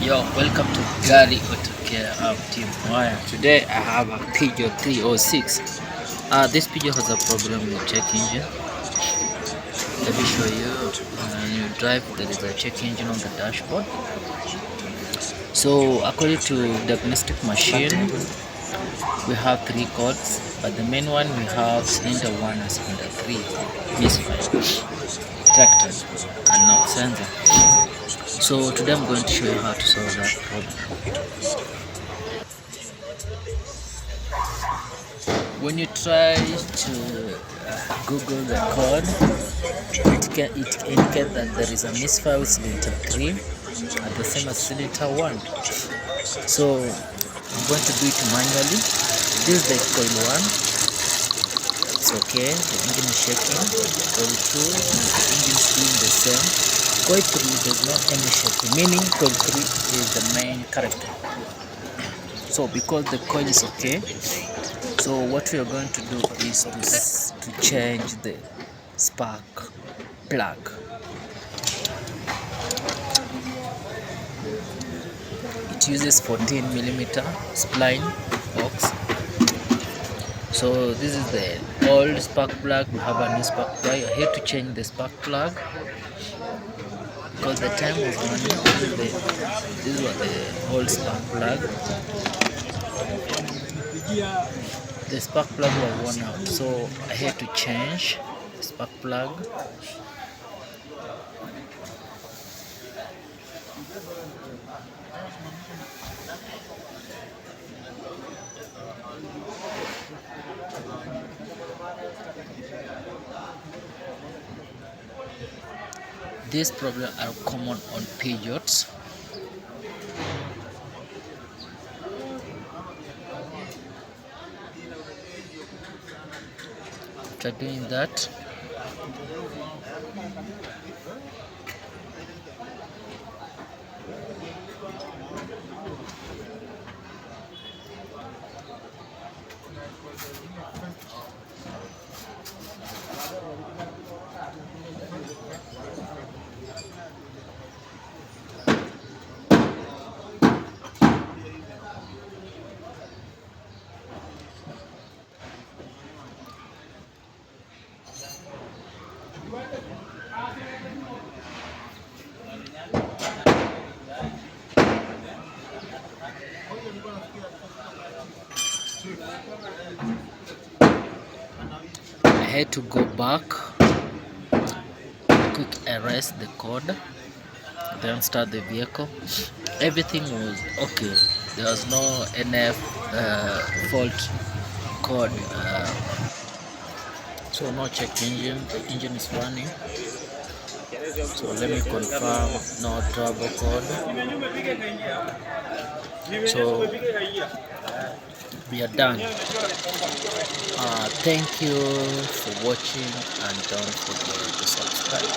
Yo, welcome to Gari Auto Care. I'm Team Wire. Today I have a Peugeot 306. This Peugeot has a problem with check engine. Let me show you. When you drive, there is a check engine on the dashboard. So according to diagnostic machine, we have three codes, but the main one we have cylinder 1 and cylinder 3 misfired, detected, and not sensor. So today I'm going to show you how to solve that problem. When you try to Google the code, it indicates that there is a misfire with cylinder 3 at the same as cylinder 1. So I'm going to do it manually. This is the coil 1. It's okay, the engine is shaking. Coil 2, the engine is doing the same. Coil 3 there's not any shaking, meaning coil 3 is the main character. So because the coil is okay, so what we are going to do is to change the spark plug. It uses 14mm spline box. So this is the old spark plug. We have a new spark plug. I had to change the spark plug because the time was running. This was the old spark plug. The spark plug was worn out, so I had to change the spark plug. These problems are common on Peugeots. After doing that, I had to go back, quick erase the code, then start the vehicle. Everything was okay. There was no NF fault code. So no check engine. The engine is running. So let me confirm, no trouble code. So we are done. Thank you for watching, and don't forget to subscribe.